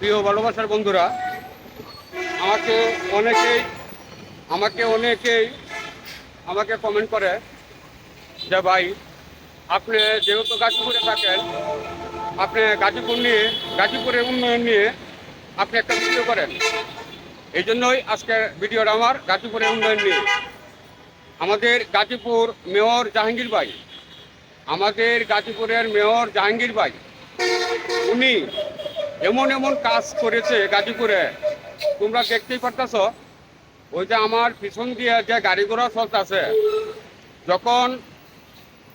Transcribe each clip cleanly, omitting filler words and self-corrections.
প্রিয় ভালোবাসার বন্ধুরা, আমাকে অনেকেই আমাকে অনেকেই আমাকে কমেন্ট করে যে ভাই, আপনি যেহেতু গাজীপুরে থাকেন, আপনি গাজীপুরের উন্নয়ন নিয়ে আপনি একটা ভিডিও করেন। এই জন্যই আজকের ভিডিওটা আমার গাজীপুরের উন্নয়ন নিয়ে। আমাদের গাজীপুর মেয়র জাহাঙ্গীর ভাই, আমাদের গাজীপুরের মেয়র জাহাঙ্গীর ভাই, উনি এমন এমন কাজ করেছে গাজীপুরে, তোমরা দেখতেই পারতেছ। ওই যে আমার পিছন দিয়ে যে গাড়ি ঘোড়া চলতেছে, যখন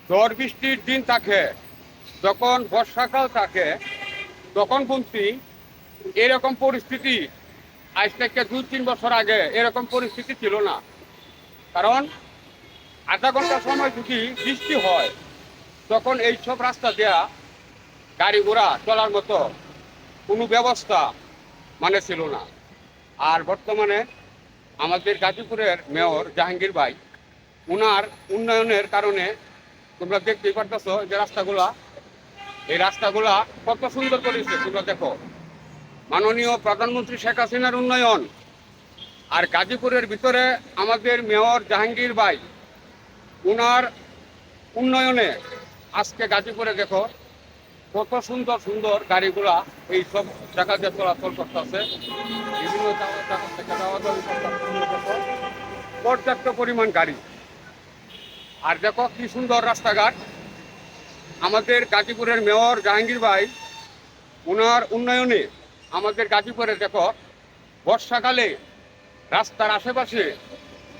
ঝড় বৃষ্টির দিন থাকে, যখন বর্ষাকাল থাকে, তখন কিন্তু এরকম পরিস্থিতি আজ থেকে 2-3 বছর আগে এরকম পরিস্থিতি ছিল না। কারণ আধা ঘন্টা সময় যদি বৃষ্টি হয়, তখন এইসব রাস্তা দেয়া গাড়ি ঘোড়া চলার মতো কোনো ব্যবস্থা ছিল না। আর বর্তমানে আমাদের গাজীপুরের মেয়র জাহাঙ্গীর ভাই, ওনার উন্নয়নের কারণে তোমরা দেখতেই পারতেছ যে এই রাস্তাগুলা কত সুন্দর করেছে। তোমরা দেখো, মাননীয় প্রধানমন্ত্রী শেখ হাসিনার উন্নয়ন আর গাজীপুরের ভিতরে আমাদের মেয়র জাহাঙ্গীর ভাই, ওনার উন্নয়নে আজকে গাজীপুরে দেখো কত সুন্দর সুন্দর গাড়িগুলা এই সব জায়গাতে চলাচল করতেছে। বিভিন্ন জায়গা থেকে পর্যাপ্ত পরিমাণ গাড়ি। আর দেখো কি সুন্দর রাস্তাঘাট। আমাদের গাজীপুরের মেয়র জাহাঙ্গীর ভাই, ওনার উন্নয়নে আমাদের গাজীপুরে দেখো বর্ষাকালে রাস্তার আশেপাশে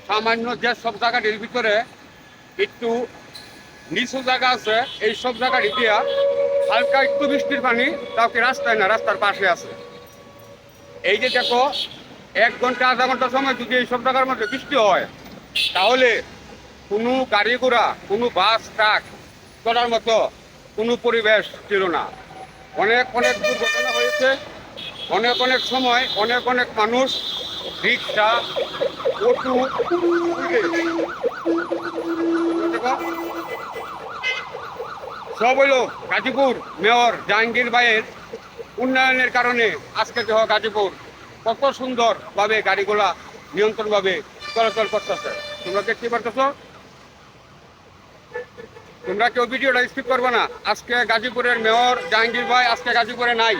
সামান্য যে সব জায়গাটির ভিতরে একটু নিচু জায়গা আছে, এই সব জায়গাটি দিয়া হালকা একটু বৃষ্টির পানি তাও কি রাস্তায় না, রাস্তার পাশে আছে। এই যে দেখো, 1 ঘন্টা আধা ঘন্টা সময় যদি এই সব জায়গার মধ্যে বৃষ্টি হয়, তাহলে কোনো গাড়ি ঘোড়া, কোনো বাস ট্রাক চলার মতো কোনো পরিবেশ ছিল না। অনেক অনেক দুর্ঘটনা হয়েছে। অনেক সময় অনেক মানুষ রিক্সা, অটো, সব হইল গাজীপুর মেয়র জাহাঙ্গীর ভাইয়ের উন্নয়নের কারণে। আজকে দেখো গাজীপুর কত সুন্দরভাবে গাড়িগুলা নিয়ন্ত্রণভাবে চলাচল করতেছে। তোমরা দেখতে পারতেছ। তোমরা কেউ ভিডিওটা স্কিপ করবে না। আজকে গাজীপুরের মেয়র জাহাঙ্গীর ভাই আজকে গাজীপুরে নাই।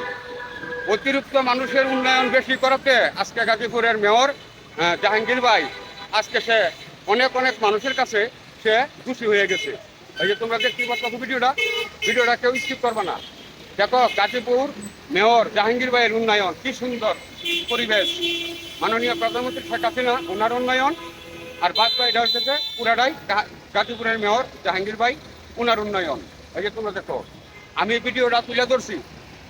অতিরিক্ত মানুষের উন্নয়ন বেশি করাতে আজকে গাজীপুরের মেয়র জাহাঙ্গীর ভাই আজকে সে অনেক মানুষের কাছে সে খুশি হয়ে গেছে। এই যে তোমরা দেখতে পাচ্ছ ভিডিওটা কেউ স্কিপ করবে না। দেখো গাজীপুর মেয়র জাহাঙ্গীর ভাইয়ের উন্নয়ন, কি সুন্দর পরিবেশ। মাননীয় প্রধানমন্ত্রী শেখ হাসিনা, ওনার উন্নয়ন আর বাদ এটা হচ্ছে পুরাটাই গাজীপুরের মেয়র জাহাঙ্গীর ভাই, ওনার উন্নয়ন। এই যে তোমরা দেখো, আমি ভিডিওটা তুলে ধরছি।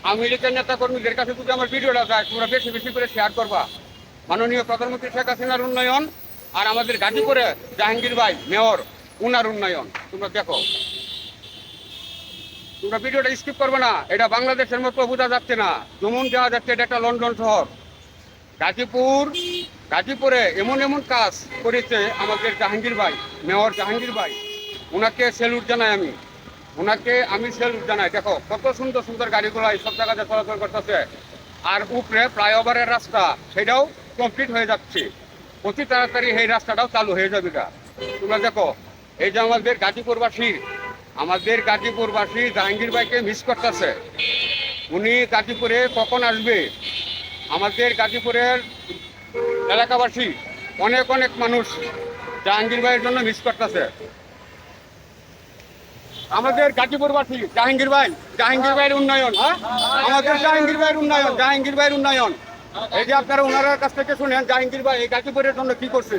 আওয়ামী লীগের নেতা কর্মীদের কাছে যদি আমার ভিডিওটা যায়, তোমরা বেশি করে শেয়ার করবা। মাননীয় প্রধানমন্ত্রী শেখ হাসিনার উন্নয়ন আর আমাদের গাজীপুরে জাহাঙ্গীর ভাই মেয়র, ওনার উন্নয়ন তোমরা দেখো। তোমরা ভিডিওটা স্কিপ করবে না। এটা বাংলাদেশের মতো বোঝা যাচ্ছে না, যেমন যাওয়া যাচ্ছে এটা একটা লন্ডন শহর। গাজীপুরে এমন কাজ করেছে আমাদের জাহাঙ্গীর ভাই, মেয়র জাহাঙ্গীর ভাই। ওনাকে স্যালুট জানাই আমি স্যালুট জানাই। দেখো কত সুন্দর সুন্দর গাড়িগুলো এই সব জায়গাতে চলাচল করতেছে। আর উপরে ফ্লাইওভারের রাস্তা, সেটাও কমপ্লিট হয়ে যাচ্ছে। অতি তাড়াতাড়ি এই রাস্তাটাও চালু হয়ে যাবে। তোমরা দেখো, এই যে আমাদের গাজীপুরবাসী জাহাঙ্গীর ভাইকে মিস করতেছে। উনি গাজীপুরে কখন আসবে? আমাদের গাজীপুরের এলাকাবাসী অনেক মানুষ জাহাঙ্গীর ভাইয়ের জন্য মিস করতেছে। আমাদের গাজীপুরবাসী জাহাঙ্গীর ভাইয়ের উন্নয়ন, আমাদের জাহাঙ্গীর ভাইয়ের উন্নয়ন। এই যে আপনারা ওনার কাছ থেকে শুনেন জাহাঙ্গীর ভাই এই গাজীপুরের জন্য কি করছে।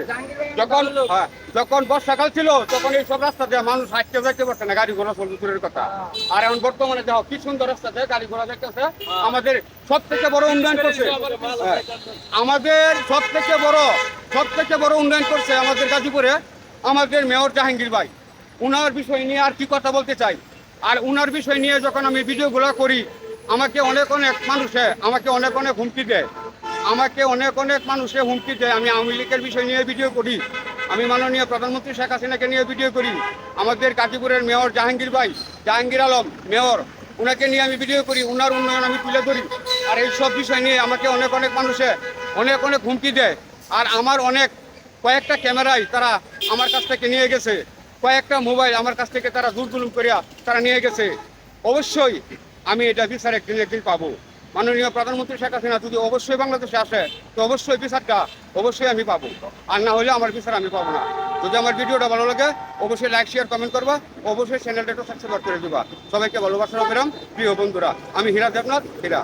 যখন বর্ষাকাল ছিল, তখন এই সব রাস্তা দিয়ে মানুষ হাঁটতে যাইতে পারছে না, গাড়ি ঘোড়া চলতে দূরের কথা। আর এখন বর্তমানে দেখো কি সুন্দর রাস্তা দিয়ে গাড়ি ঘোড়া যাইতেছে। আমাদের সব থেকে বড় উন্নয়ন করছে, আমাদের গাজীপুরে আমাদের মেয়র জাহাঙ্গীর ভাই। উনার বিষয় নিয়ে আর কি কথা বলতে চাই। আর উনার বিষয় নিয়ে যখন আমি ভিডিওগুলো করি, আমাকে অনেক মানুষে অনেক হুমকি দেয়। আমি আওয়ামী লীগের বিষয় নিয়ে ভিডিও করি, আমি মাননীয় প্রধানমন্ত্রী শেখ হাসিনাকে নিয়ে ভিডিও করি, আমাদের গাজীপুরের মেয়র জাহাঙ্গীর আলম মেয়র, ওনাকে নিয়ে আমি ভিডিও করি, ওনার উন্নয়ন আমি তুলে ধরি। আর এই সব বিষয় নিয়ে আমাকে অনেক অনেক মানুষে অনেক অনেক হুমকি দেয়। আর আমার অনেক কয়েকটা ক্যামেরাই তারা আমার কাছ থেকে নিয়ে গেছে, কয়েকটা মোবাইল আমার কাছ থেকে তারা জুলুম করিয়া তারা নিয়ে গেছে। অবশ্যই আমি এটা বিচার একদিন একদিন পাবো। মাননীয় প্রধানমন্ত্রী শেখ হাসিনা যদি অবশ্যই বাংলাদেশে আসে, তো অবশ্যই বিচারটা অবশ্যই আমি পাবো। আর না হলে আমার বিচার আমি পাবো না। যদি আমার ভিডিওটা ভালো লাগে অবশ্যই লাইক শেয়ার কমেন্ট করবা, অবশ্যই চ্যানেলটা একটু সাবস্ক্রাইব করে দিবা। সবাইকে ভালোবাসা পেলাম প্রিয় বন্ধুরা। আমি হীরা দেবনাথ, হীরা।